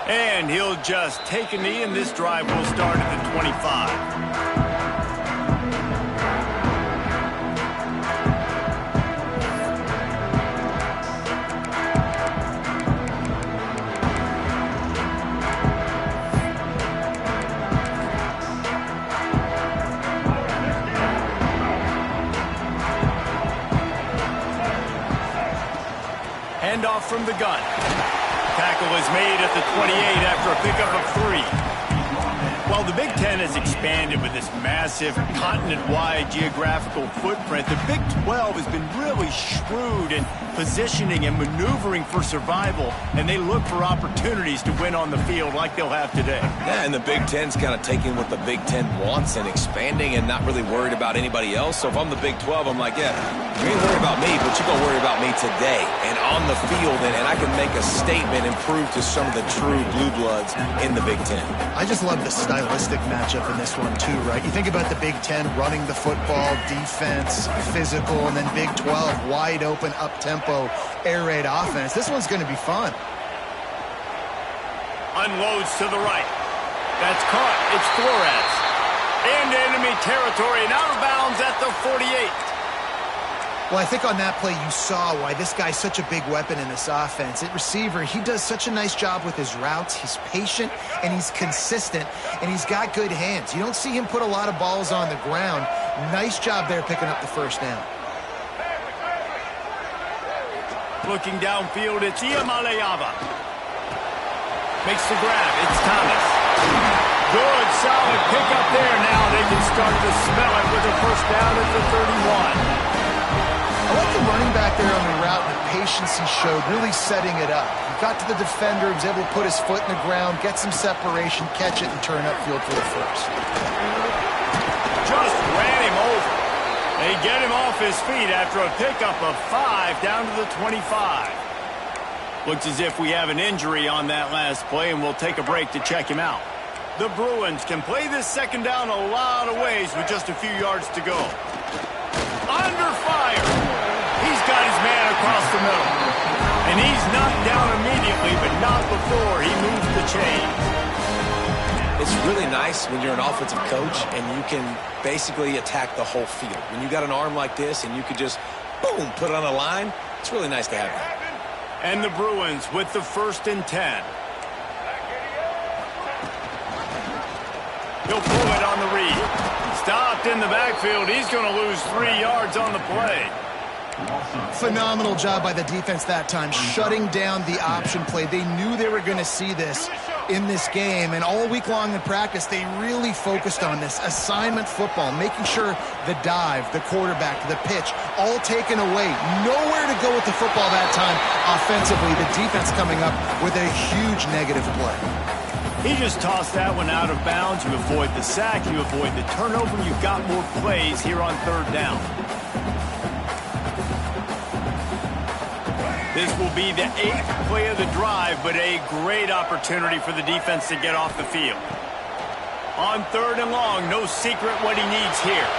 And he'll just take a knee, and this drive will start at the 25. Handoff from the gun. Tackle is made at the 28 after a pickup of 3. While the Big Ten has expanded with this massive continent-wide geographical footprint, the Big 12 has been really shrewd in positioning and maneuvering for survival, and they look for opportunities to win on the field like they'll have today. Yeah, and the Big Ten's kind of taking what the Big Ten wants and expanding and not really worried about anybody else. So if I'm the Big 12, I'm like, yeah, you ain't worried about me, but you're going to worry about me today and on the field, and I can make a statement and prove to some of the true blue bloods in the Big Ten. I just love the stylistic matchup in this one too, right? You think about the Big Ten running the football, defense, physical, and then Big 12 wide open, up-tempo, air raid offense. This one's going to be fun. Unloads to the right. That's caught. It's Flores. Into enemy territory and out of bounds at the 48. Well, I think on that play you saw why this guy's such a big weapon in this offense. At receiver, he does such a nice job with his routes. He's patient, and he's consistent, and he's got good hands. You don't see him put a lot of balls on the ground. Nice job there picking up the first down. Looking downfield, it's Iamaleava. Makes the grab. It's Thomas. Good, solid pickup there. Now they can start to smell it with a first down at the 31. I like the running back there on the route, the patience he showed, really setting it up. He got to the defender, he was able to put his foot in the ground, get some separation, catch it, and turn upfield for the first. Just ran him over. They get him off his feet after a pickup of 5 down to the 25. Looks as if we have an injury on that last play, and we'll take a break to check him out. The Bruins can play this second down a lot of ways with just a few yards to go. Under fire. He's got his man across the middle. And he's knocked down immediately, but not before he moves the chains. It's really nice when you're an offensive coach and you can basically attack the whole field. When you got an arm like this and you could just, boom, put it on a line, it's really nice to have that. And the Bruins with the 1st and 10. He'll pull it on the read. Stopped in the backfield. He's going to lose 3 yards on the play. Phenomenal job by the defense that time, shutting down the option play. They knew they were going to see this in this game, and all week long in practice, they really focused on this assignment football, making sure the dive, the quarterback, the pitch, all taken away. Nowhere to go with the football that time offensively. The defense coming up with a huge negative play. He just tossed that one out of bounds. You avoid the sack, you avoid the turnover. You've got more plays here on 3rd down. This will be the 8th play of the drive, but a great opportunity for the defense to get off the field. On 3rd and long, no secret what he needs here.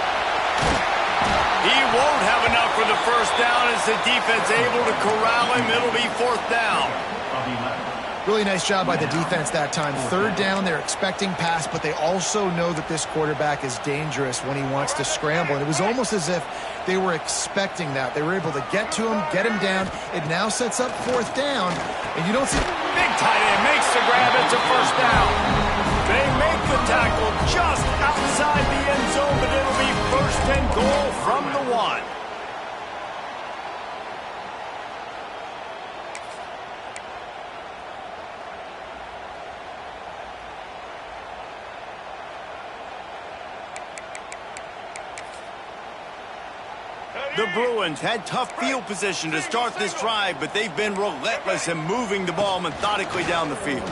He won't have enough for the first down as the defense able to corral him. It'll be 4th down. Really nice job by the defense that time. 3rd down, they're expecting pass, but they also know that this quarterback is dangerous when he wants to scramble. And it was almost as if they were expecting that. They were able to get to him, get him down. It now sets up 4th down, and you don't see... Big tight end makes the grab. It's a first down. They make the tackle just outside the end zone, but it'll be 1st and goal from the 1. The Bruins had tough field position to start this drive, but they've been relentless in moving the ball methodically down the field.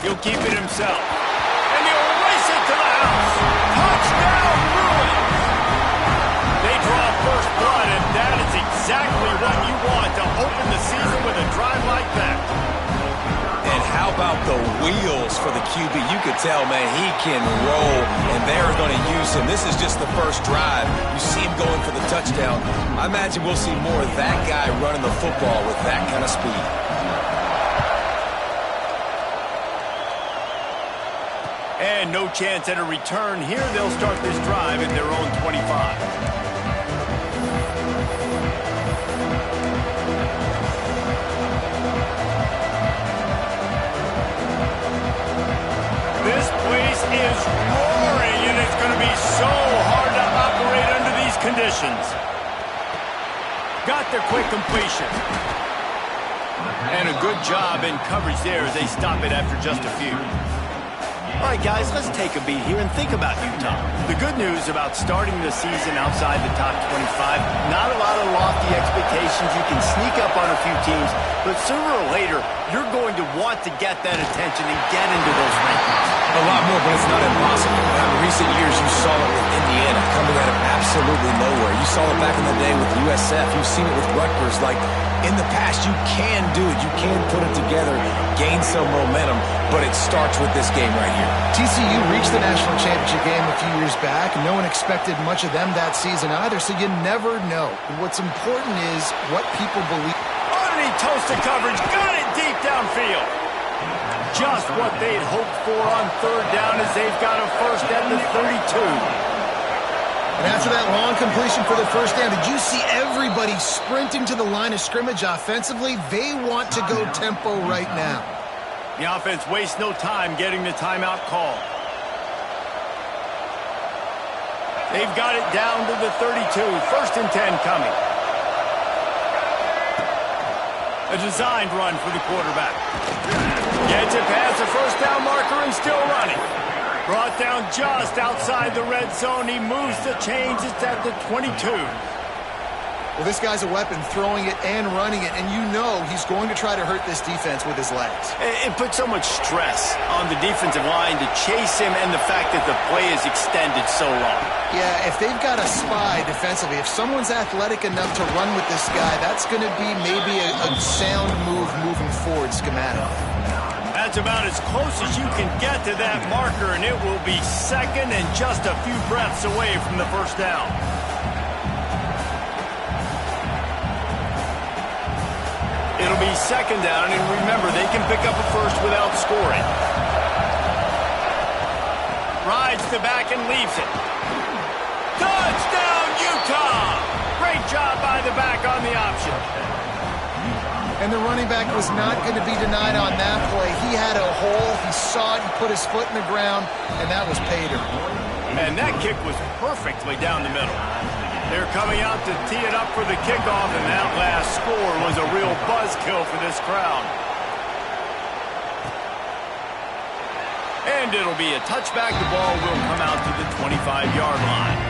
He'll keep it himself. And he'll race it to the house. Touchdown, Bruins! They draw first blood, and that is exactly what you want to open the season with a drive like that. And how about the wheels for the QB? You could tell, man, he can roll, and they're going to use him. This is just the first drive. You see him going for the touchdown. I imagine we'll see more of that guy running the football with that kind of speed. And no chance at a return here. They'll start this drive at their own 25. This place is roaring, and it's going to be so hard to operate under these conditions. Got the quick completion. And a good job in coverage there as they stop it after just a few. All right, guys, let's take a beat here and think about Utah. The good news about starting the season outside the top 25, not a lot of lofty expectations. You can sneak up on a few teams, but sooner or later, you're going to want to get that attention and get into those rankings. A lot more, but it's not impossible. In recent years, you saw it with Indiana coming out of absolutely nowhere. You saw it back in the day with USF. You've seen it with Rutgers. Like, in the past, you can do it. You can put it together, gain some momentum, but it starts with this game right here. TCU reached the national championship game a few years back. No one expected much of them that season either, so you never know. What's important is what people believe. Underneath toasted coverage, got it deep downfield. Just what they'd hoped for on third down as they've got a first at the 32. And after that long completion for the first down, did you see everybody sprinting to the line of scrimmage offensively? They want to go tempo right now. The offense wastes no time getting the timeout call. They've got it down to the 32. First and 10 coming. A designed run for the quarterback. Gets it past the first down marker and still running. Brought down just outside the red zone. He moves the chains. It's at the 22. Well, this guy's a weapon, throwing it and running it, and you know he's going to try to hurt this defense with his legs. It puts so much stress on the defensive line to chase him and the fact that the play is extended so long. Yeah, if they've got a spy defensively, if someone's athletic enough to run with this guy, that's going to be maybe a sound move moving forward schematically. That's about as close as you can get to that marker, and it will be second and just a few breaths away from the first down. It'll be second down, and remember, they can pick up a first without scoring. Rides the back and leaves it. Touchdown, Utah! Great job by the back on the option. And the running back was not going to be denied on that play. He had a hole, he saw it, he put his foot in the ground, and that was pay dirt. And that kick was perfectly down the middle. They're coming out to tee it up for the kickoff, and that last score was a real buzzkill for this crowd. And it'll be a touchback. The ball will come out to the 25-yard line.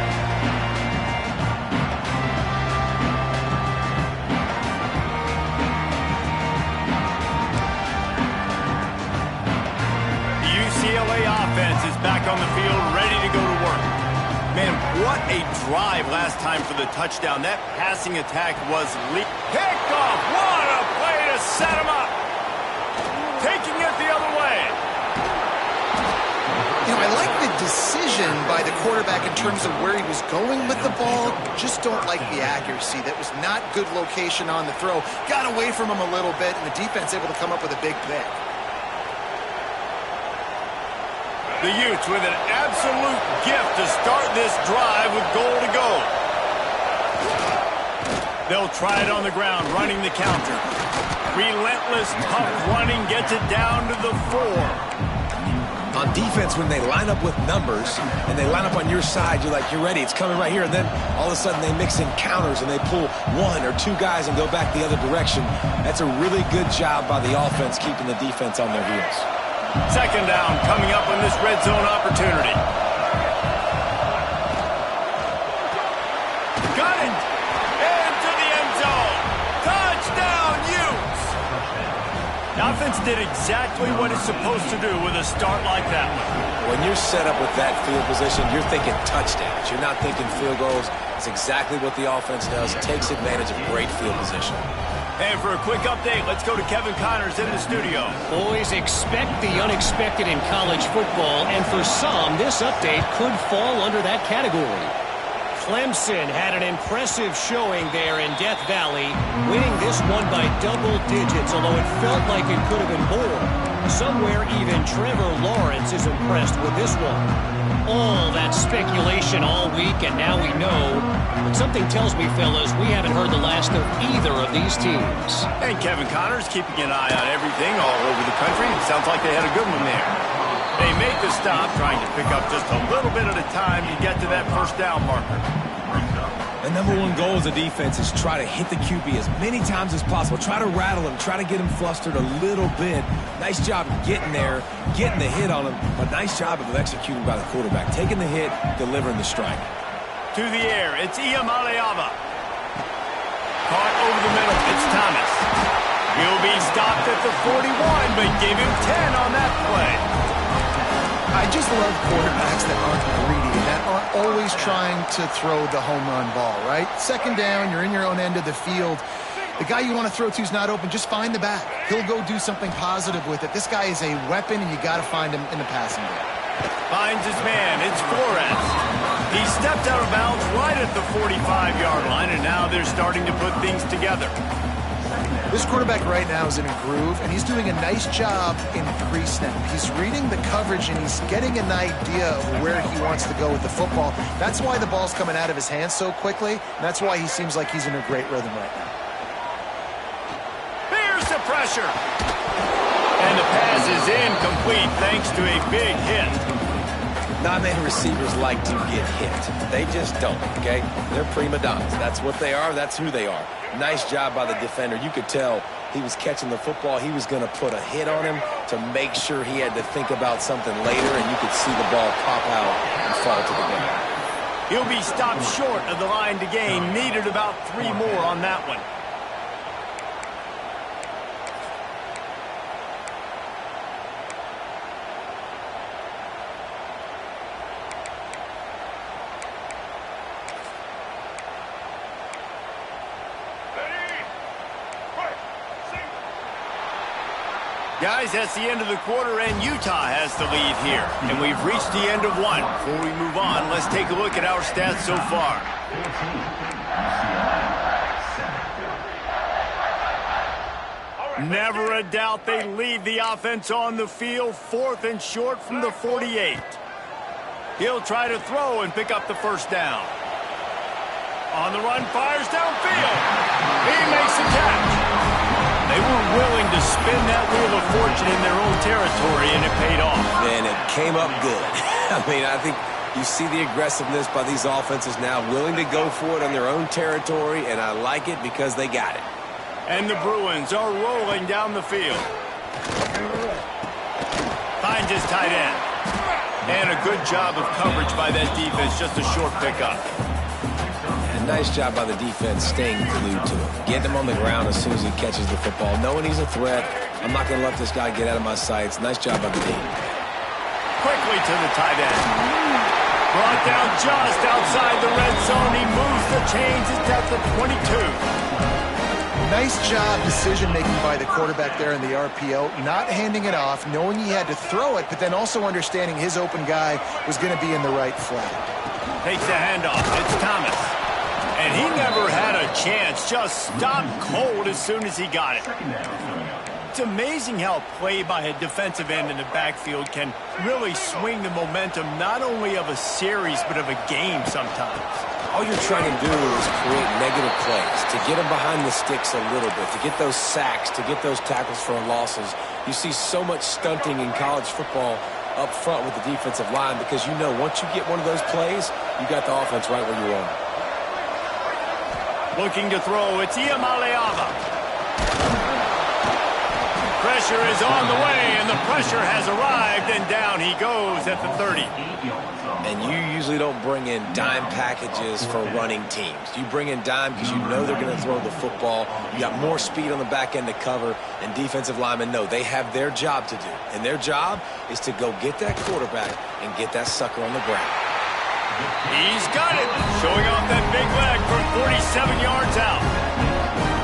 UCLA offense is back on the field, ready to go to work. Man, what a drive last time for the touchdown. That passing attack was picked off. What a play to set him up. Taking it the other way. You know, I like the decision by the quarterback in terms of where he was going with the ball. Just don't like the accuracy. That was not good location on the throw. Got away from him a little bit, and the defense able to come up with a big pick. The Utes with an absolute gift to start this drive with goal to go. They'll try it on the ground, running the counter. Relentless, tough running gets it down to the 4. On defense, when they line up with numbers and they line up on your side, you're like, you're ready, it's coming right here. And then all of a sudden they mix in counters and they pull one or two guys and go back the other direction. That's a really good job by the offense keeping the defense on their heels. Second down coming up on this red zone opportunity. Got it! Into the end zone. Touchdown, Utes! The offense did exactly what it's supposed to do with a start like that one. When you're set up with that field position, you're thinking touchdowns. You're not thinking field goals. It's exactly what the offense does. Takes advantage of great field position. And for a quick update, let's go to Kevin Connors in the studio. Boys, expect the unexpected in college football, and for some, this update could fall under that category. Clemson had an impressive showing there in Death Valley, winning this one by double digits, although it felt like it could have been more. Somewhere even Trevor Lawrence is impressed with this one. All that speculation all week, and now we know. But something tells me, fellas, we haven't heard the last of either of these teams. And Kevin Connor's keeping an eye on everything all over the country. It sounds like they had a good one there. They make the stop, trying to pick up just a little bit at a time to get to that first down marker. The number one goal as a defense is try to hit the QB as many times as possible. Try to rattle him. Try to get him flustered a little bit. Nice job getting there, getting the hit on him. But nice job of executing by the quarterback. Taking the hit, delivering the strike. To the air, it's Iamaleava. Caught over the middle, it's Thomas. He'll be stopped at the 41, but give him 10 on that play. I just love quarterbacks that aren't greedy, that aren't always trying to throw the home run ball, right? Second down, you're in your own end of the field. The guy you want to throw to is not open. Just find the back. He'll go do something positive with it. This guy is a weapon, and you got to find him in the passing game. Finds his man. It's Flores. He stepped out of bounds right at the 45-yard line, and now they're starting to put things together. This quarterback right now is in a groove, and he's doing a nice job in pre-snap. He's reading the coverage, and he's getting an idea of where he wants to go with the football. That's why the ball's coming out of his hands so quickly, and that's why he seems like he's in a great rhythm right now. There's the pressure. And the pass is incomplete thanks to a big hit. Not many receivers like to get hit. They just don't, okay? They're prima donnas. That's what they are. That's who they are. Nice job by the defender. You could tell he was catching the football. He was going to put a hit on him to make sure he had to think about something later, and you could see the ball pop out and fall to the ground. He'll be stopped short of the line to gain. Needed about 3 more on that one. Guys, that's the end of the quarter, and Utah has the lead here. And we've reached the end of one. Before we move on, let's take a look at our stats so far. Never a doubt they leave the offense on the field, 4th and short from the 48. He'll try to throw and pick up the first down. On the run, fires downfield. He makes the catch. They were willing to spin that wheel of fortune in their own territory, and it paid off. And it came up good. I mean, I think you see the aggressiveness by these offenses now, willing to go for it on their own territory, and I like it because they got it. And the Bruins are rolling down the field. Finds his tight end. And a good job of coverage by that defense, just a short pickup. Nice job by the defense staying glued to him. Getting him on the ground as soon as he catches the football. Knowing he's a threat. I'm not going to let this guy get out of my sights. Nice job by the team. Quickly to the tight end. Brought down just outside the red zone. He moves the chains. It's at the 22. Nice job decision-making by the quarterback there in the RPO. Not handing it off, knowing he had to throw it, but then also understanding his open guy was going to be in the right flat. Takes the handoff. It's Thomas. And he never had a chance, just stopped cold as soon as he got it. It's amazing how play by a defensive end in the backfield can really swing the momentum not only of a series but of a game sometimes. All you're trying to do is create negative plays, to get them behind the sticks a little bit, to get those sacks, to get those tackles for losses. You see so much stunting in college football up front with the defensive line because you know once you get one of those plays, you got the offense right where you want it. Looking to throw, it's Iamaleava. Pressure is on the way, and the pressure has arrived, and down he goes at the 30. And you usually don't bring in dime packages for running teams. You bring in dime because you know they're going to throw the football. You got more speed on the back end to cover, and defensive linemen know they have their job to do. And their job is to go get that quarterback and get that sucker on the ground. He's got it, showing off that big leg from 47 yards out.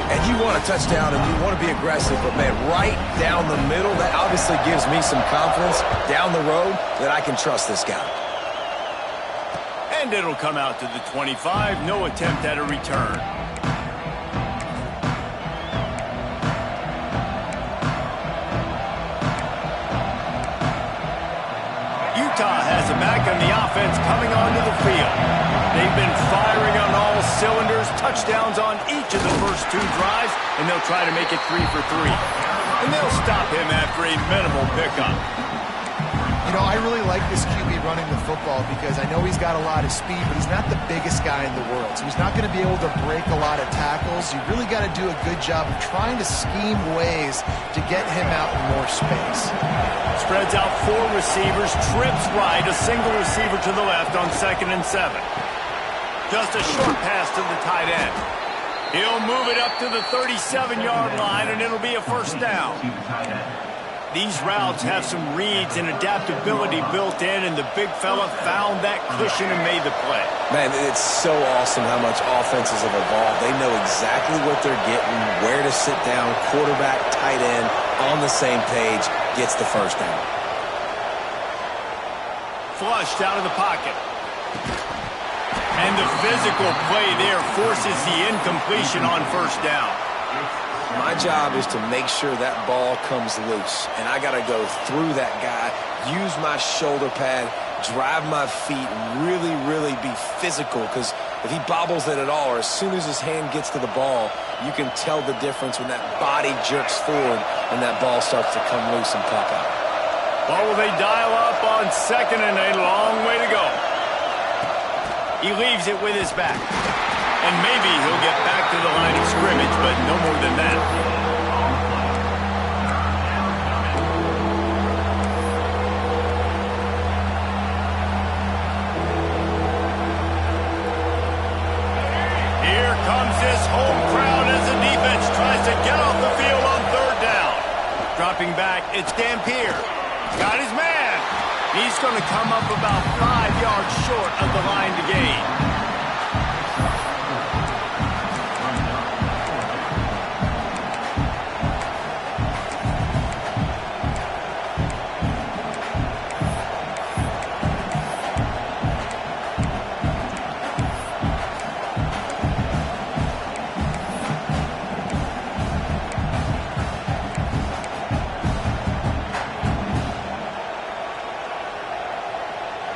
And you want a touchdown and you want to be aggressive, but man, right down the middle, that obviously gives me some confidence down the road that I can trust this guy. And it'll come out to the 25, no attempt at a return. Utah has it back on the offense coming onto the field. They've been firing on all cylinders, touchdowns on each of the first 2 drives, and they'll try to make it 3 for 3. And they'll stop him after a minimal pickup. You know, I really like this QB running the football because I know he's got a lot of speed, but he's not the biggest guy in the world. So he's not going to be able to break a lot of tackles. You really got to do a good job of trying to scheme ways to get him out in more space. Spreads out 4 receivers, trips right, a single receiver to the left on 2nd and 7. Just a short pass to the tight end. He'll move it up to the 37-yard line, and it'll be a first down. These routes have some reads and adaptability built in, and the big fella found that cushion and made the play. Man, it's so awesome how much offenses have evolved. They know exactly what they're getting, where to sit down, quarterback, tight end, on the same page, gets the first down. Flushed out of the pocket. And the physical play there forces the incompletion on first down. My job is to make sure that ball comes loose, and I got to go through that guy, use my shoulder pad, drive my feet, really, really be physical, because if he bobbles it at all, or as soon as his hand gets to the ball, you can tell the difference when that body jerks forward and that ball starts to come loose and pop out. What will they dial up on 2nd and a long way to go? He leaves it with his back. And maybe he'll get back to the line of scrimmage, but no more than that. Here comes this home crowd as the defense tries to get off the field on 3rd down. Dropping back, it's Dampier. Got his man. He's going to come up about 5 yards short of the line to gain.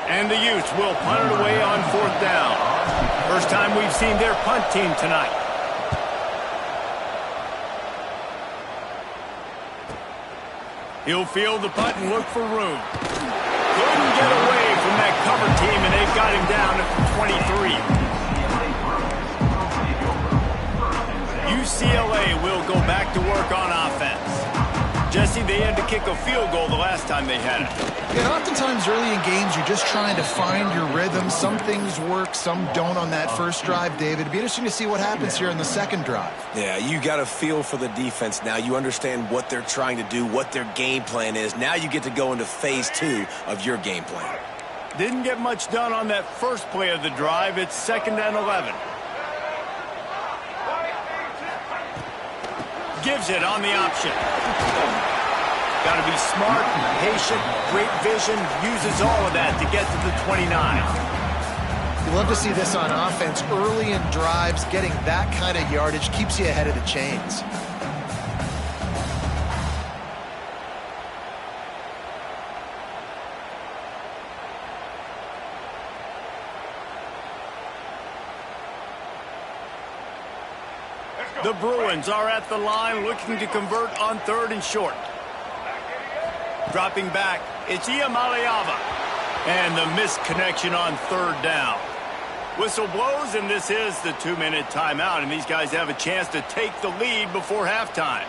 And the Utes will punt it away on 4th down. First time we've seen their punt team tonight. He'll field the punt and look for room. Couldn't get away from that cover team, and they've got him down at the 23. UCLA will go back to work on offense. Jesse, they had to kick a field goal the last time they had it. And oftentimes early in games, you're just trying to find your rhythm. Some things work, some don't on that first drive, David. It'd be interesting to see what happens here in the second drive. Yeah, you got a feel for the defense now. You understand what they're trying to do, what their game plan is. Now you get to go into phase 2 of your game plan. Didn't get much done on that first play of the drive. It's 2nd and 11. Gives it on the option. Got to be smart, patient, great vision, uses all of that to get to the 29. You love to see this on offense. Early in drives, getting that kind of yardage keeps you ahead of the chains. The Bruins are at the line looking to convert on 3rd and short. Dropping back, it's Iamaleava. And the missed connection on 3rd down. Whistle blows, and this is the 2-minute timeout, and these guys have a chance to take the lead before halftime.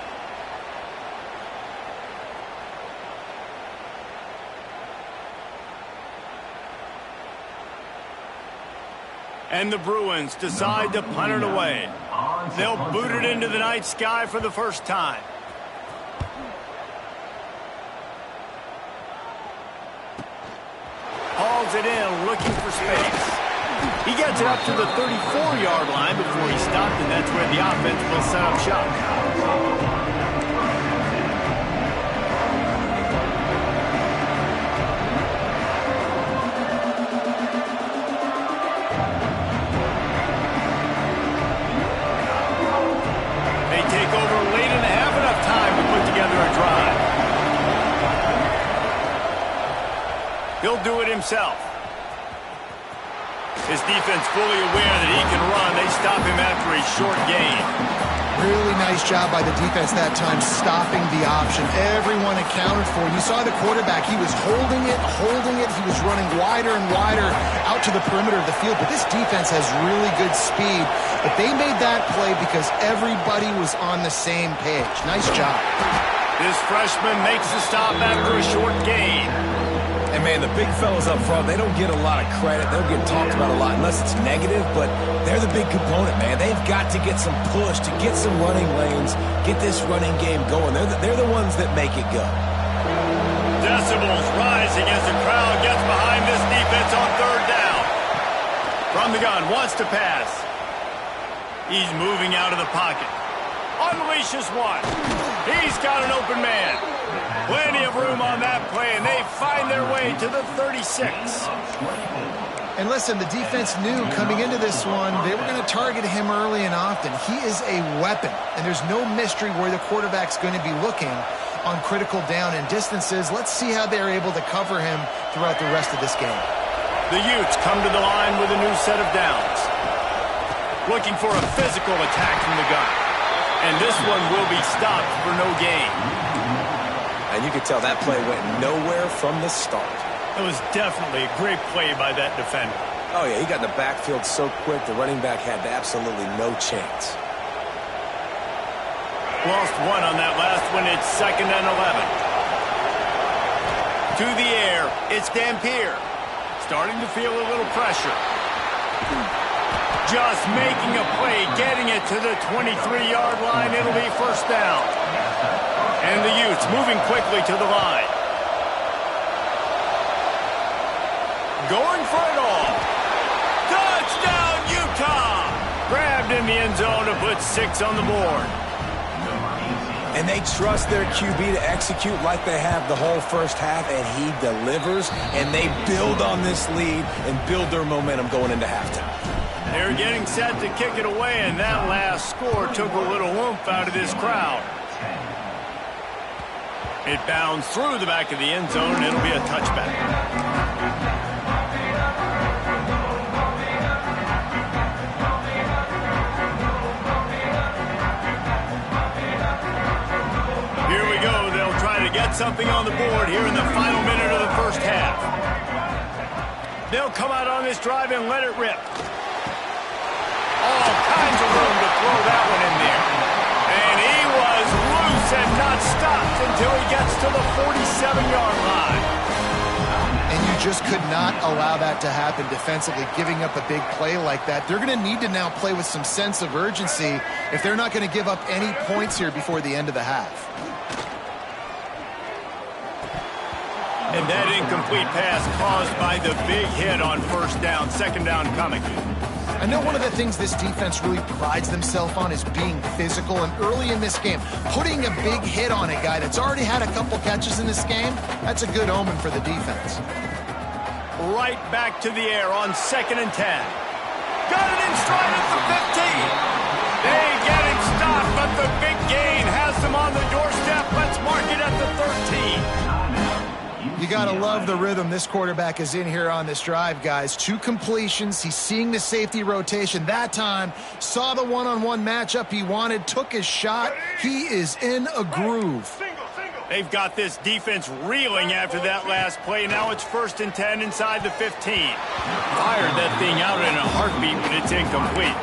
And the Bruins decide to punt it away. They'll boot it into the night sky for the first time. Hauls it in, looking for space. He gets it up to the 34-yard line before he stopped, and that's where the offense will set up shop. He'll do it himself. His defense fully aware that he can run. They stop him after a short gain. Really nice job by the defense that time, stopping the option. Everyone accounted for it. You saw the quarterback. He was holding it. He was running wider and wider out to the perimeter of the field. But this defense has really good speed. But they made that play because everybody was on the same page. Nice job. This freshman makes the stop after a short gain. And, man, the big fellas up front, they don't get a lot of credit. They don't get talked about a lot unless it's negative, but they're the big component, man. They've got to get some push, to get some running lanes, get this running game going. They're the ones that make it go. Decibels rising as the crowd gets behind this defense on third down. From the gun, wants to pass. He's moving out of the pocket. Unleashes one. He's got an open man. Plenty of room on that play, and they find their way to the 36. And listen, the defense knew coming into this one, they were going to target him early and often. He is a weapon, and there's no mystery where the quarterback's going to be looking on critical down and distances. Let's see how they're able to cover him throughout the rest of this game. The Utes come to the line with a new set of downs. Looking for a physical attack from the gun. And this one will be stopped for no gain. And you could tell that play went nowhere from the start. It was definitely a great play by that defender. Oh, yeah, he got in the backfield so quick, the running back had absolutely no chance. Lost one on that last one. It's 2nd and 11. To the air, it's Dampier. Starting to feel a little pressure. Just making a play, getting it to the 23-yard line. It'll be first down. And the Utes moving quickly to the line. Going for it all. Touchdown, Utah! Grabbed in the end zone to put 6 on the board. And they trust their QB to execute like they have the whole first half, and he delivers, and they build on this lead and build their momentum going into halftime. They're getting set to kick it away, and that last score took a little oomph out of this crowd. It bounced through the back of the end zone, and it'll be a touchback. Here we go. They'll try to get something on the board here in the final minute of the first half. They'll come out on this drive and let it rip. All kinds of room to throw that one in there. And he was loose and not stopped until he gets to the 47-yard line. And you just could not allow that to happen defensively, giving up a big play like that. They're going to need to now play with some sense of urgency if they're not going to give up any points here before the end of the half. And that incomplete pass caused by the big hit on first down, second down coming. I know one of the things this defense really prides themselves on is being physical, and early in this game, putting a big hit on a guy that's already had a couple catches in this game, that's a good omen for the defense. Right back to the air on 2nd and 10. Got it in stride at the 15. They get him stopped, but the big gain has them on the doorstep. Let's mark it at the 13. You got to love the rhythm this quarterback is in here on this drive, guys. 2 completions. He's seeing the safety rotation. That time, saw the one-on-one matchup he wanted, took his shot. He is in a groove. They've got this defense reeling after that last play. Now it's 1st and 10 inside the 15. Fired that thing out in a heartbeat, but it's incomplete.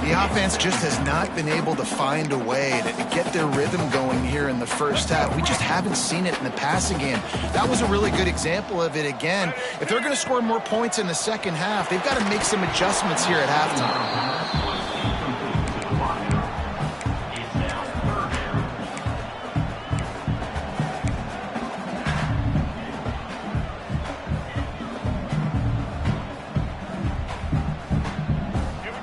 The offense just has not been able to find a way to get their rhythm going here in the first half. We just haven't seen it in the passing game. That was a really good example of it again. If they're going to score more points in the second half, they've got to make some adjustments here at halftime.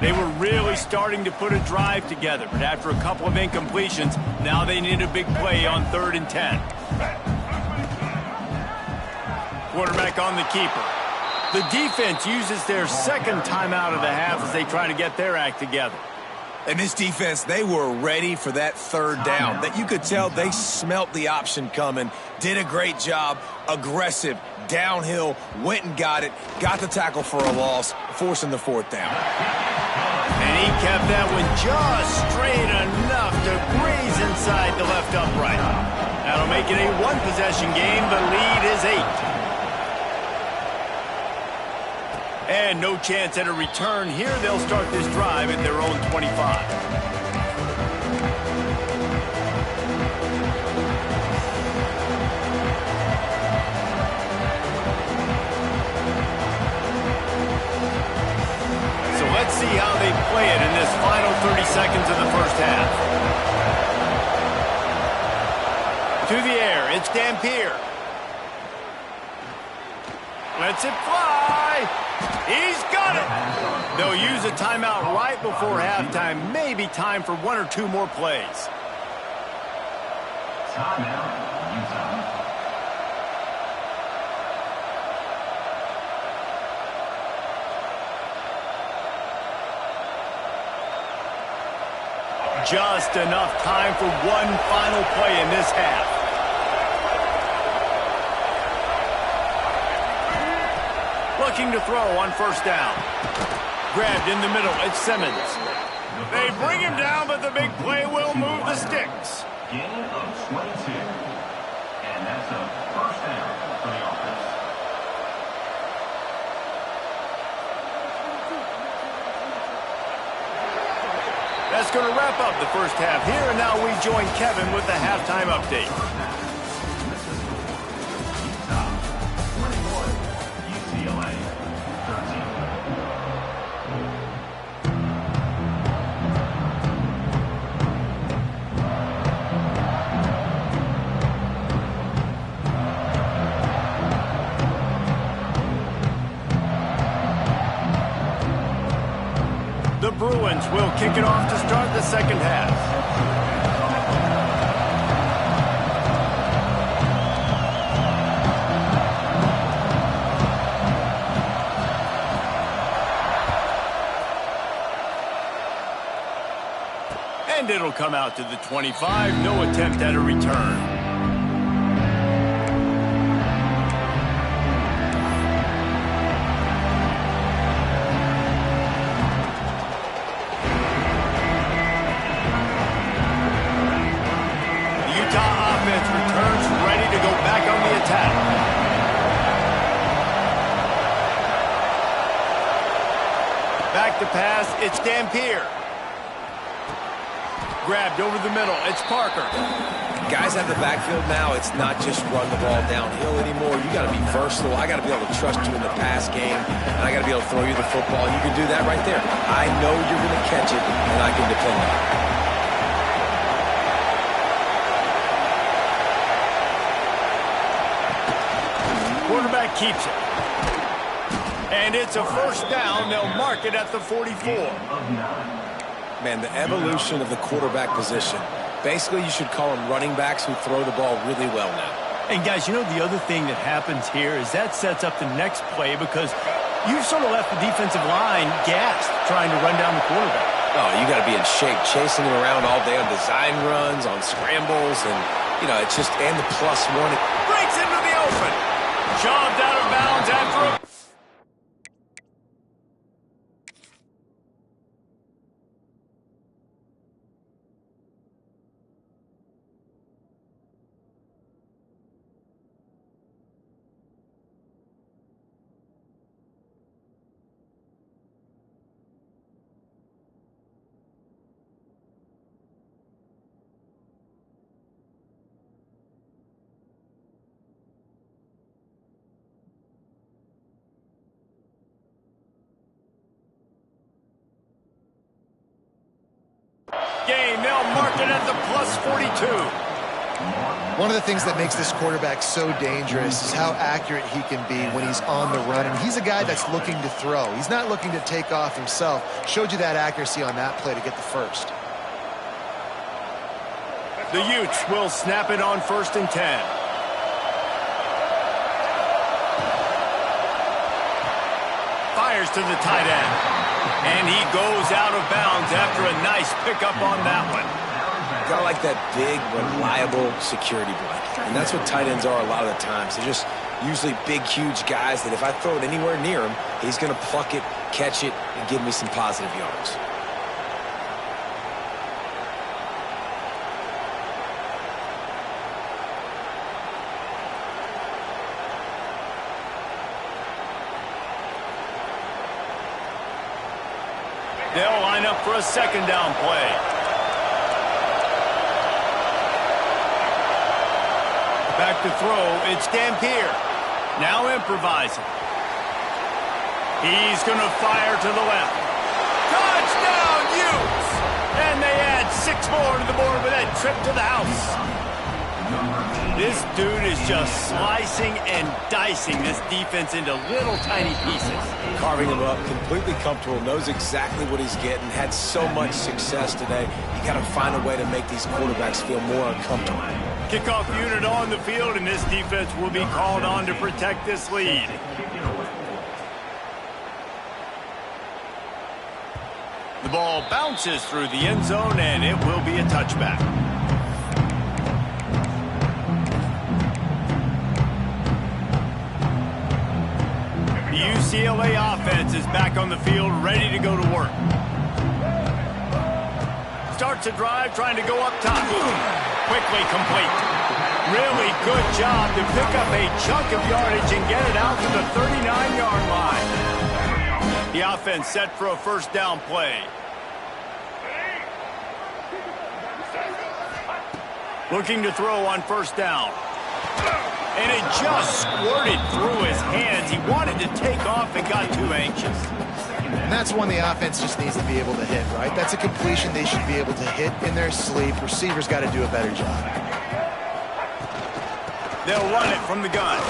They were really starting to put a drive together, but after a couple of incompletions, now they need a big play on 3rd and 10. Quarterback on the keeper. The defense uses their second timeout of the half as they try to get their act together. And this defense, they were ready for that third down. That you could tell they smelt the option coming, did a great job, aggressive, downhill, went and got it, got the tackle for a loss, forcing the fourth down. And he kept that one just straight enough to graze inside the left upright. That'll make it a one-possession game. The lead is 8. And no chance at a return here. They'll start this drive at their own 25. Let's see how they play it in this final 30 seconds of the first half. To the air, it's Dampier. Lets it fly. He's got it. They'll use a timeout right before halftime. Maybe time for one or two more plays. Timeout, Utah. Just enough time for one final play in this half. Looking to throw on first down. Grabbed in the middle. It's Simmons. They bring him down, but the big play will move the sticks. Gain of 22. And that's a first down for the offense. That's going to wrap up the first half here, and now we join Kevin with the halftime update. Utah 21, UCLA 13. The Bruins will kick it off to start the second half. And it'll come out to the 25. No attempt at a return. Returns ready to go back on the attack. Back to pass, it's Dampier. Grabbed over the middle, it's Parker. Guys have the backfield now. It's not just run the ball downhill anymore. You got to be versatile. I got to be able to trust you in the pass game, and I got to be able to throw you the football. You can do that right there. I know you're going to catch it, and I can depend on it. Quarterback keeps it. And it's a first down. They'll mark it at the 44. Man, the evolution of the quarterback position. Basically, you should call them running backs who throw the ball really well now. And, guys, you know the other thing that happens here is that sets up the next play because you've sort of left the defensive line gassed trying to run down the quarterback. Oh, you got to be in shape, chasing him around all day on design runs, on scrambles, and, you know, it's just, and the +1. Breaks into the open. Shoved out of bounds after a... Game, they'll mark it at the +42. One of the things that makes this quarterback so dangerous is how accurate he can be when he's on the run. And he's a guy that's looking to throw. He's not looking to take off himself. Showed you that accuracy on that play to get the first. The Utes will snap it on 1st and 10. Fires to the tight end. And he goes out of bounds after a nice pickup on that one. Got like that big, reliable security blanket. And that's what tight ends are a lot of the times. They're just usually big, huge guys that if I throw it anywhere near him, he's going to pluck it, catch it, and give me some positive yards. They'll line up for a second down play. Back to throw, it's Dampier. Now improvising. He's going to fire to the left. Touchdown, Utes! And they add 6 more to the board with that trip to the house. This dude is just slicing and dicing this defense into little tiny pieces. Carving him up, completely comfortable, knows exactly what he's getting, had so much success today. You got to find a way to make these quarterbacks feel more uncomfortable. Kickoff unit on the field, and this defense will be called on to protect this lead. The ball bounces through the end zone, and it will be a touchback. The UCLA offense is back on the field, ready to go to work. Starts a drive, trying to go up top. Quickly complete. Really good job to pick up a chunk of yardage and get it out to the 39-yard line. The offense set for a first down play. Looking to throw on first down. And it just squirted through his hands. He wanted to take off and got too anxious. And that's one the offense just needs to be able to hit, right? That's a completion they should be able to hit in their sleep. Receivers got to do a better job. They'll run it from the gun.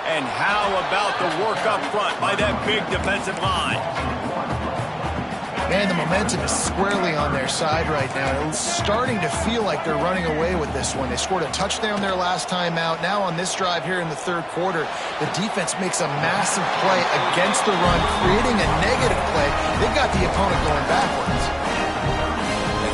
And how about the work up front by that big defensive line? Man, the momentum is squarely on their side right now. It's starting to feel like they're running away with this one. They scored a touchdown their last time out. Now on this drive here in the third quarter, the defense makes a massive play against the run, creating a negative play. They've got the opponent going backwards.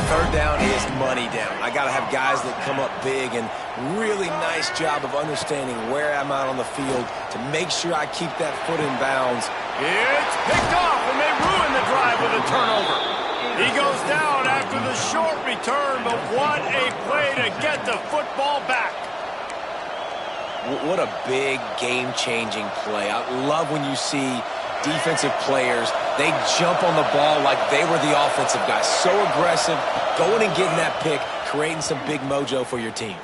Third down is money down. I got to have guys that come up big, and really nice job of understanding where I'm out on the field to make sure I keep that foot in bounds. It's picked off, and they ruin the drive with a turnover. He goes down after the short return, but what a play to get the football back. What a big game-changing play. I love when you see defensive players, they jump on the ball like they were the offensive guys. So aggressive, going and getting that pick, creating some big mojo for your team.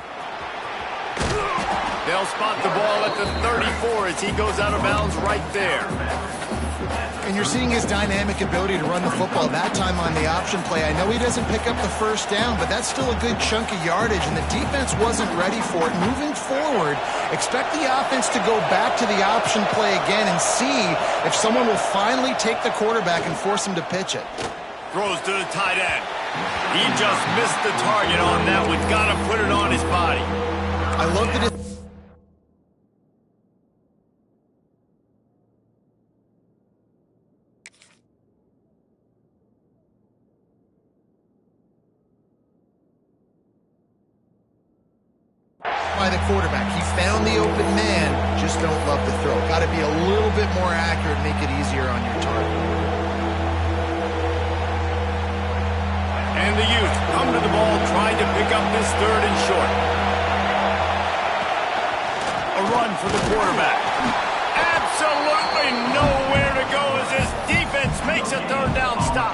They'll spot the ball at the 34 as he goes out of bounds right there. And you're seeing his dynamic ability to run the football that time on the option play. I know he doesn't pick up the first down, but that's still a good chunk of yardage, and the defense wasn't ready for it. Moving forward, expect the offense to go back to the option play again and see if someone will finally take the quarterback and force him to pitch it. Throws to the tight end. He just missed the target on that one. Got to put it on his body. I love that it. By the quarterback. He found the open man, just don't love the throw. Got to be a little bit more accurate, make it easier on your target. And the Utes come to the ball, trying to pick up this third and short. A run for the quarterback. Absolutely nowhere to go as this defense makes a third down stop.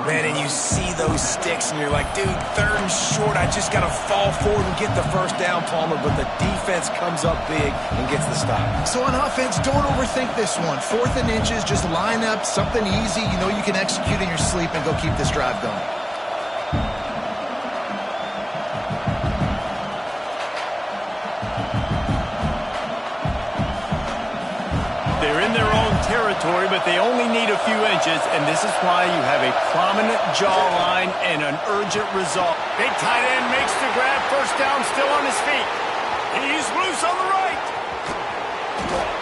Man, and you see those sticks, and you're like, dude, third and short, I just got to fall forward and get the first down, Palmer, but the defense comes up big and gets the stop. So on offense, don't overthink this one. 4th and inches, just line up, something easy. You know you can execute in your sleep and go keep this drive going. They're in their own territory, but they only need a few inches, and this is why you have a prominent jawline and an urgent result. Big tight end makes the grab, first down, still on his feet. He's loose on the right.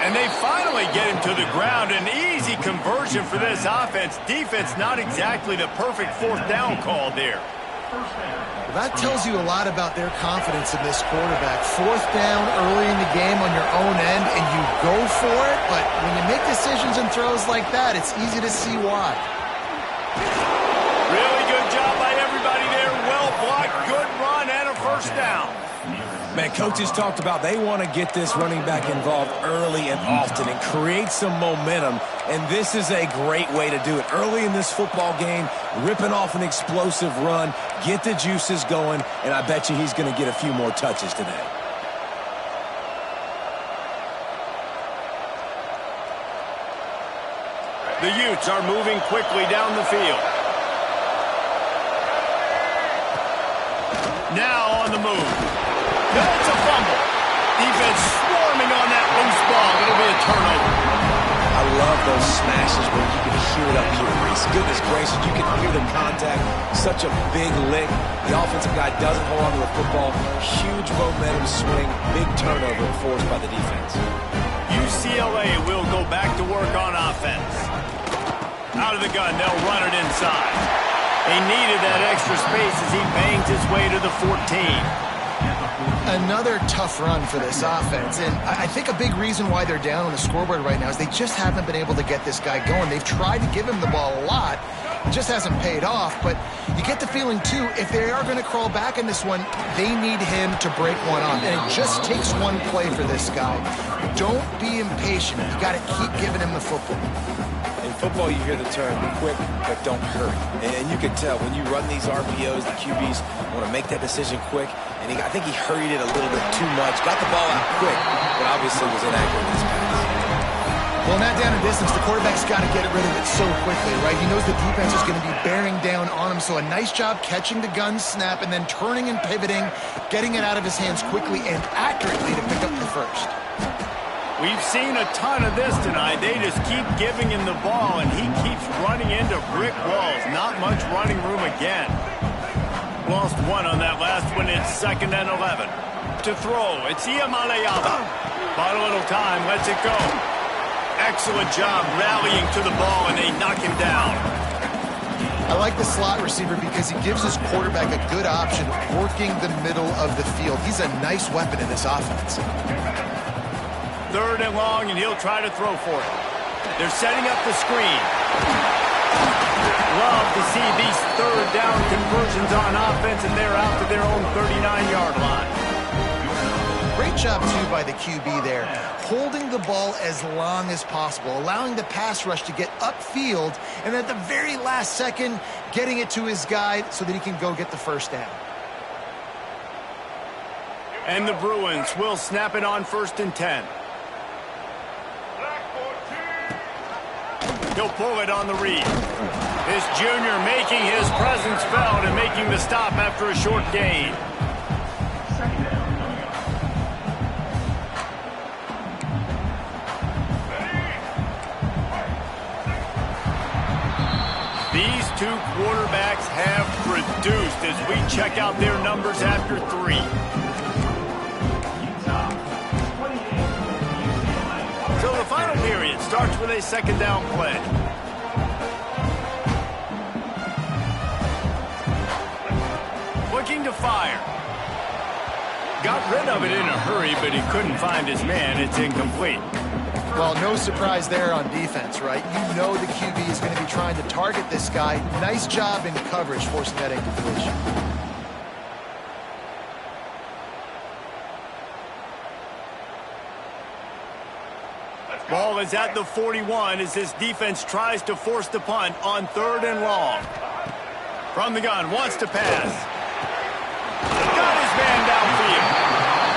And they finally get him to the ground. An easy conversion for this offense. Defense, not exactly the perfect fourth down call there. Well, that tells you a lot about their confidence in this quarterback. Fourth down early in the game on your own end, and you go for it. But when you make decisions and throws like that, it's easy to see why. Really good job by everybody there. Well blocked, good run, and a first down. Man, coaches talked about they want to get this running back involved early and often and create some momentum, and this is a great way to do it. Early in this football game, ripping off an explosive run, get the juices going, and I bet you he's going to get a few more touches today. The Utes are moving quickly down the field. Now on the move. It's a fumble. Defense swarming on that loose ball. It'll be a turnover. I love those smashes where you can hear it up here, Reese. Goodness gracious, you can hear the contact. Such a big lick. The offensive guy doesn't hold on to the football. Huge momentum swing. Big turnover forced by the defense. UCLA will go back to work on offense. Out of the gun, they'll run it inside. They needed that extra space as he bangs his way to the 14. Another tough run for this offense, and I think a big reason why they're down on the scoreboard right now is they just haven't been able to get this guy going. They've tried to give him the ball a lot. It just hasn't paid off, but you get the feeling, too, if they are going to crawl back in this one, they need him to break one off, and it just takes one play for this guy. Don't be impatient. You got to keep giving him the football. In football, you hear the term, quick, but don't hurry. And you can tell when you run these RPOs, the QBs want to make that decision quick. And I think he hurried it a little bit too much. Got the ball out quick, but obviously was inaccurate in his pass. Well, in that down and distance, the quarterback's got to get rid of it so quickly, right? He knows the defense is going to be bearing down on him. So a nice job catching the gun snap and then turning and pivoting, getting it out of his hands quickly and accurately to pick up the first. We've seen a ton of this tonight. They just keep giving him the ball, and he keeps running into brick walls. Not much running room again. Lost one on that last one. It's 2nd and 11. To throw, it's Iamaleava. Bought a little time, lets it go. Excellent job rallying to the ball, and they knock him down. I like the slot receiver because he gives his quarterback a good option working the middle of the field. He's a nice weapon in this offense. 3rd and long, and he'll try to throw for it. They're setting up the screen. Love to see these 3rd down conversions on offense, and they're out to their own 39-yard line. Great job, too, by the QB there. Holding the ball as long as possible, allowing the pass rush to get upfield, and at the very last second, getting it to his guy so that he can go get the first down. And the Bruins will snap it on 1st and 10. He'll pull it on the read. This junior making his presence felt and making the stop after a short gain. These two quarterbacks have produced as we check out their numbers after 3. So the final period starts with a 2nd down play. Looking to fire. Got rid of it in a hurry, but he couldn't find his man. It's incomplete. Well, no surprise there on defense, right? You know the QB is going to be trying to target this guy. Nice job in coverage forcing that incompletion. Ball is at the 41 as this defense tries to force the punt on 3rd and long. From the gun, wants to pass. Got his man downfield.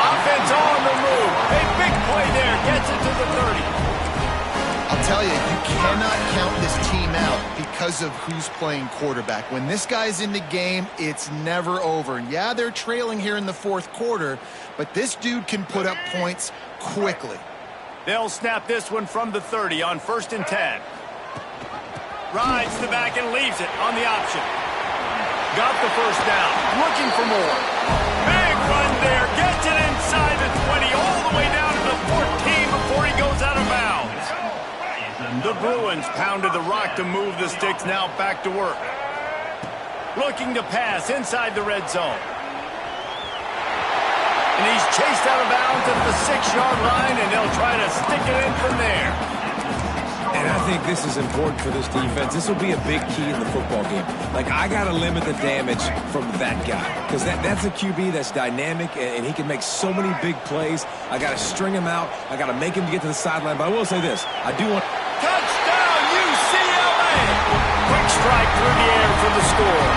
Offense on the move. A big play there. Gets it to the 30. I'll tell you, you cannot count this team out because of who's playing quarterback. When this guy's in the game, it's never over. Yeah, they're trailing here in the 4th quarter, but this dude can put up points quickly. They'll snap this one from the 30 on 1st and 10. Rides the back and leaves it on the option. Got the first down. Looking for more. Big run there. Gets it inside the 20 all the way down to the 14 before he goes out of The Bruins pounded the rock to move the sticks, now back to work. Looking to pass inside the red zone. And he's chased out of bounds at the 6-yard line, and they'll try to stick it in from there. And I think this is important for this defense. This will be a big key in the football game. Like, I got to limit the damage from that guy because that's a QB that's dynamic, and he can make so many big plays. I got to string him out. I got to make him get to the sideline. But I will say this. I do want... Touchdown, UCLA! Quick strike through the air for the score.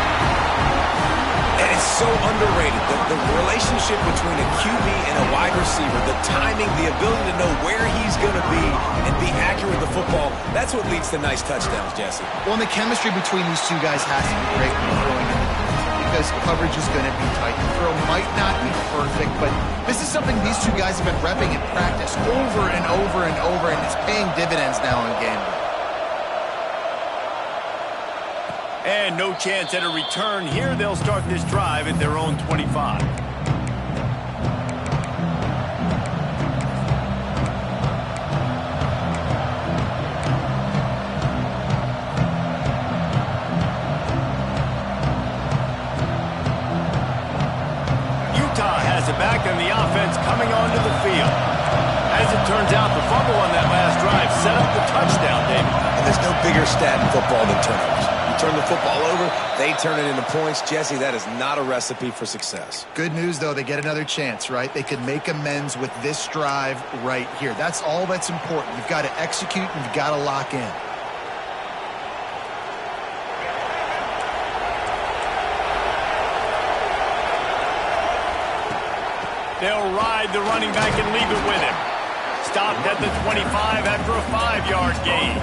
And it's so underrated. The relationship between a QB and a wide receiver, the timing, the ability to know where he's going to be and be accurate with the football, that's what leads to nice touchdowns, Jesse. Well, and the chemistry between these two guys has to be great when you're throwing in because coverage is going to be tight. The throw might not be perfect, but this is something these two guys have been repping in practice over and over and over, and it's paying dividends now in game. And no chance at a return here. They'll start this drive at their own 25. Utah has it back, and the offense coming onto the field. As it turns out, the fumble on that last drive set up the touchdown, David. And there's no bigger stat in football than turnovers. Turn the football over, they turn it into points. Jesse, that is not a recipe for success. Good news, though, they get another chance, right? They could make amends with this drive right here. That's all that's important. You've got to execute and you've got to lock in. They'll ride the running back and leave it with him. Stopped at the 25 after a 5-yard gain.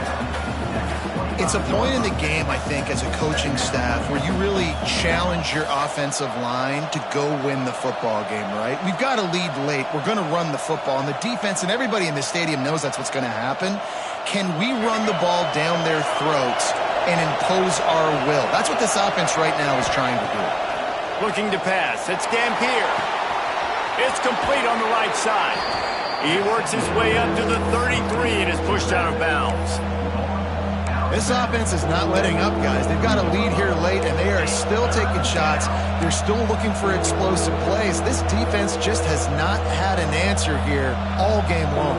It's a point in the game, I think, as a coaching staff where you really challenge your offensive line to go win the football game, right? We've got to lead late. We're going to run the football. And the defense and everybody in the stadium knows that's what's going to happen. Can we run the ball down their throats and impose our will? That's what this offense right now is trying to do. Looking to pass. It's Dampier. It's complete on the right side. He works his way up to the 33 and is pushed out of bounds. This offense is not letting up, guys. They've got a lead here late, and they are still taking shots. They're still looking for explosive plays. This defense just has not had an answer here all game long.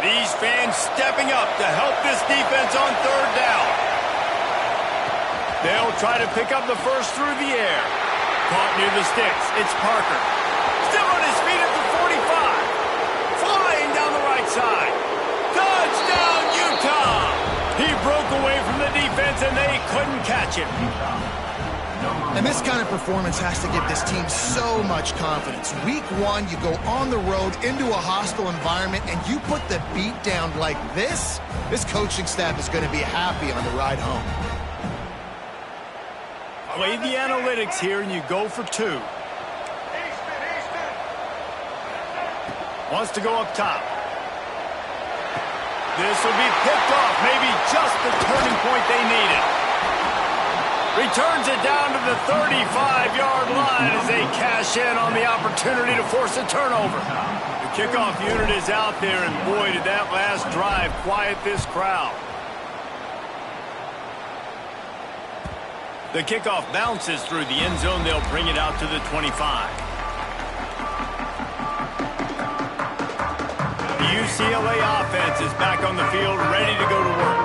These fans stepping up to help this defense on third down. They'll try to pick up the first through the air. Caught near the sticks. It's Parker. Still on his feet at the 45. Flying down the right side. Touchdown, Utah! He broke away from the defense, and they couldn't catch him. And this kind of performance has to give this team so much confidence. Week 1, you go on the road into a hostile environment, and you put the beat down like this. This coaching staff is going to be happy on the ride home. Play the analytics here, and you go for 2. Wants to go up top. This will be picked off. Maybe just the turning point they needed. Returns it down to the 35-yard line as they cash in on the opportunity to force a turnover. The kickoff unit is out there, and boy, did that last drive quiet this crowd. The kickoff bounces through the end zone. They'll bring it out to the 25. The UCLA offense is back on the field, ready to go to work.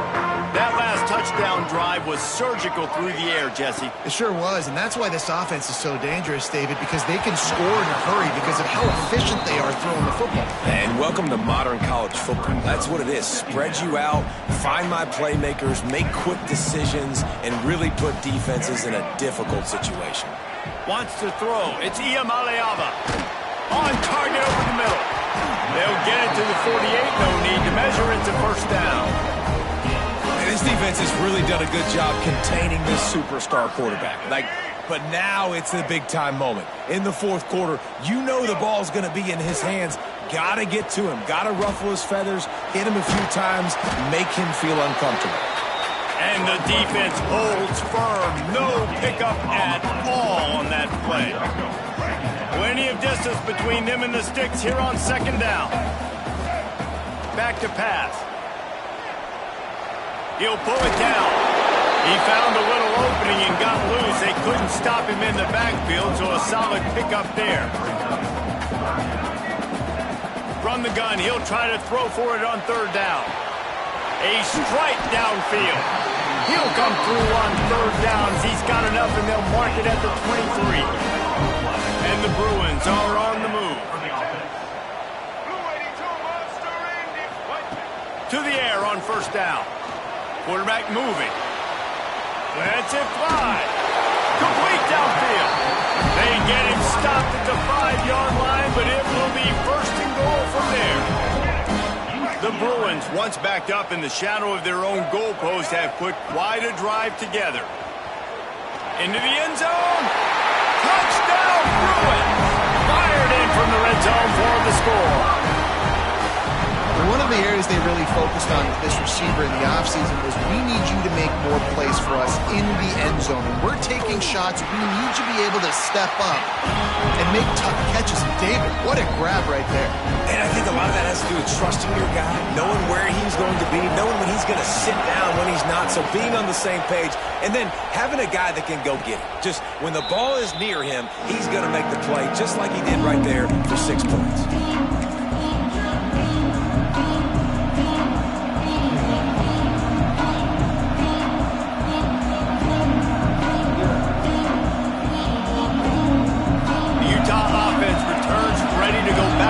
That last touchdown drive was surgical through the air, Jesse. It sure was, and that's why this offense is so dangerous, David, because they can score in a hurry because of how efficient they are throwing the football. And welcome to modern college football. That's what it is. Spread you out, find my playmakers, make quick decisions, and really put defenses in a difficult situation. Wants to throw. It's Iamaleava. On target over the middle. They'll get it to the 48. No need to measure. It's a first down. And this defense has really done a good job containing this superstar quarterback. But now it's the big-time moment. In the fourth quarter, you know the ball's going to be in his hands. Got to get to him. Got to ruffle his feathers, hit him a few times, make him feel uncomfortable. And the defense holds firm. No pickup at all on that play. Plenty of distance between them and the sticks here on second down. Back to pass. He'll pull it down. He found a little opening and got loose. They couldn't stop him in the backfield, so a solid pickup there. From the gun, he'll try to throw for it on third down. A strike downfield. He'll come through on third downs. He's got enough, and they'll mark it at the 23. And the Bruins are on the move. To the air on first down. Quarterback moving. Lets it fly. Complete downfield. They get him stopped at the 5-yard line, but it will be first and goal from there. The Bruins, once backed up in the shadow of their own goalpost, have put quite a drive together. Into the end zone. Touchdown, Bruins! Fired in from the red zone for the score. One of the areas they really focused on with this receiver in the offseason was we need you to make more plays for us in the end zone. When we're taking shots, we need you to be able to step up and make tough catches. David, what a grab right there. And I think a lot of that has to do with trusting your guy, knowing where he's going to be, knowing when he's going to sit down, when he's not, so being on the same page, and then having a guy that can go get it. Just when the ball is near him, he's going to make the play, just like he did right there for 6 points.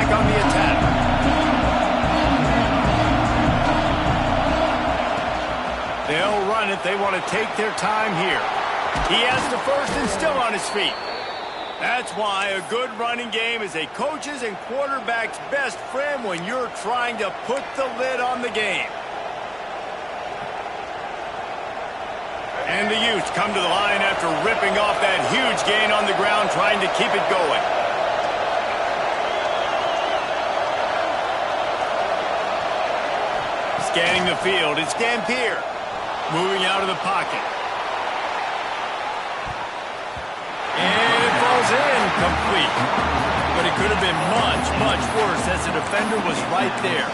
On the attack. They'll run it. They want to take their time here. He has the first and still on his feet. That's why a good running game is a coach's and quarterback's best friend when you're trying to put the lid on the game. And the Utes come to the line after ripping off that huge gain on the ground, trying to keep it going. Scanning the field, it's Dampier. Moving out of the pocket. And it falls in, complete. But it could have been much, much worse as the defender was right there.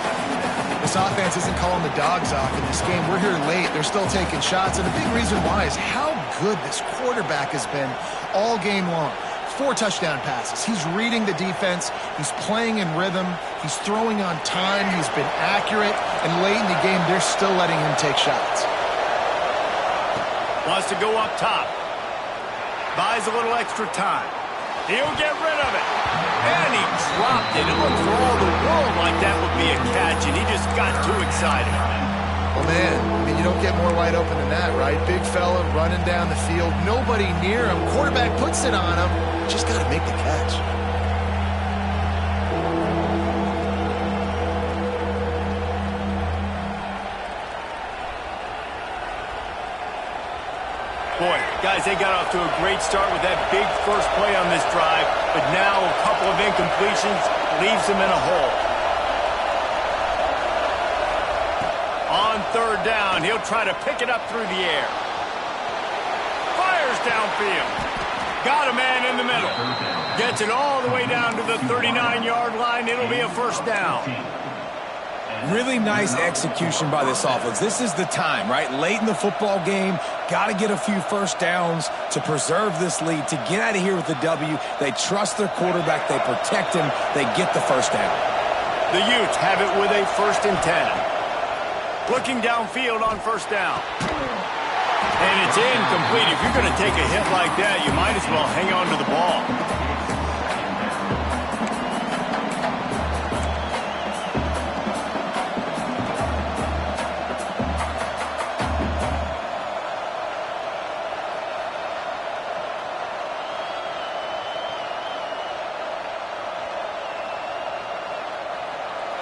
This offense isn't calling the dogs off in this game. We're here late. They're still taking shots. And a big reason why is how good this quarterback has been all game long. 4 touchdown passes. He's reading the defense. He's playing in rhythm. He's throwing on time. He's been accurate. And late in the game, they're still letting him take shots. Wants to go up top. Buys a little extra time. He'll get rid of it. And he dropped it. It looked for all the world like that would be a catch, and he just got too excited. Oh, man. I mean, you don't get more wide open than that, right? Big fella running down the field. Nobody near him. Quarterback puts it on him. Just got to make the catch. Boy, guys, they got off to a great start with that big first play on this drive, but now a couple of incompletions leaves them in a hole. On third down, he'll try to pick it up through the air. Fires downfield. Got a man in the middle. Gets it all the way down to the 39-yard line. It'll be a first down. Really nice execution by this offense. This is the time, right? Late in the football game, got to get a few first downs to preserve this lead, to get out of here with the W. They trust their quarterback. They protect him. They get the first down. The Utes have it with a 1st and 10. Looking downfield on first down. And it's incomplete. If you're going to take a hit like that, you might as well hang on to the ball.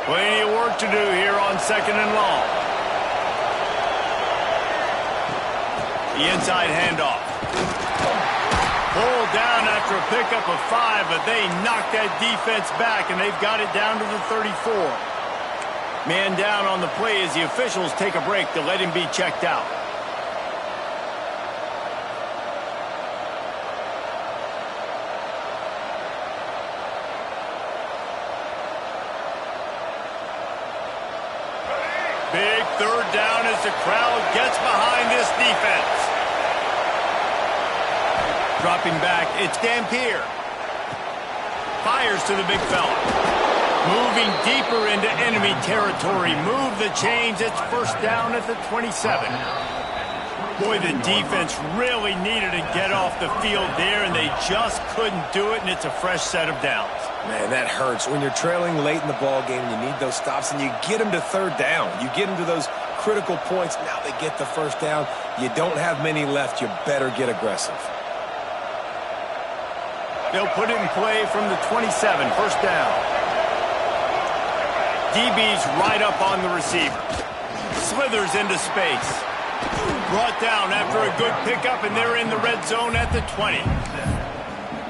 Plenty of work to do here on second and long. The inside handoff. Pulled down after a pickup of 5, but they knocked that defense back, and they've got it down to the 34. Man down on the play as the officials take a break to let him be checked out. the crowd gets behind this defense. Dropping back, it's Dampier. Fires to the big fella. Moving deeper into enemy territory. Move the chains. It's first down at the 27. Boy, the defense really needed to get off the field there, and they just couldn't do it, and it's a fresh set of downs. Man, that hurts. When you're trailing late in the ball game, you need those stops, and you get them to third down. You get them to those critical points. Now they get the first down. You don't have many left. You better get aggressive. They'll put it in play from the 27, first down. DB's right up on the receiver. Slithers into space. Brought down after a good pickup, and they're in the red zone at the 20.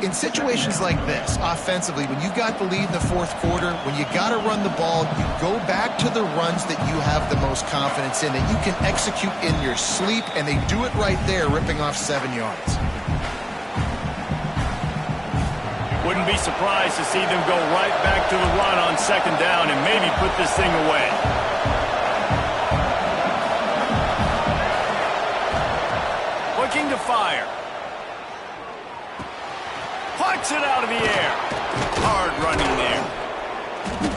In situations like this, offensively, when you got the lead in the fourth quarter, when you got to run the ball, you go back to the runs that you have the most confidence in, that you can execute in your sleep, and they do it right there, ripping off 7 yards. Wouldn't be surprised to see them go right back to the run on second down and maybe put this thing away. Looking to fire. Puts it out of the air. Hard running there.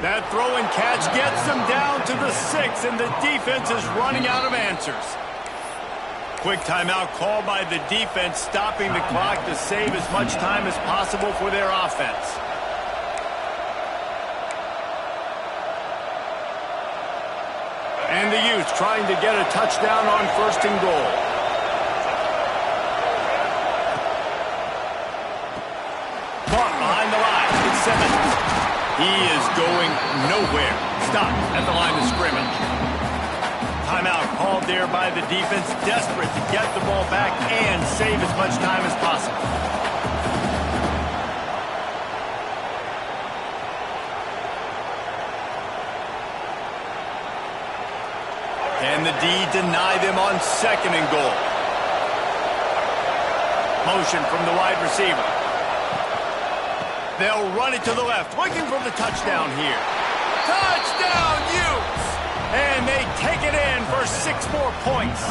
That throw and catch gets them down to the 6, and the defense is running out of answers. Quick timeout called by the defense, stopping the clock to save as much time as possible for their offense. And the youth trying to get a touchdown on first and goal. Caught behind the line. It's Simmons. He is going nowhere. Stopped at the line of scrimmage. Timeout called there by the defense, desperate to get the ball back and save as much time as possible. Can the D deny them on second and goal? Motion from the wide receiver. They'll run it to the left, looking for the touchdown here. Touchdown, Utes! And they take it in for 6 more points.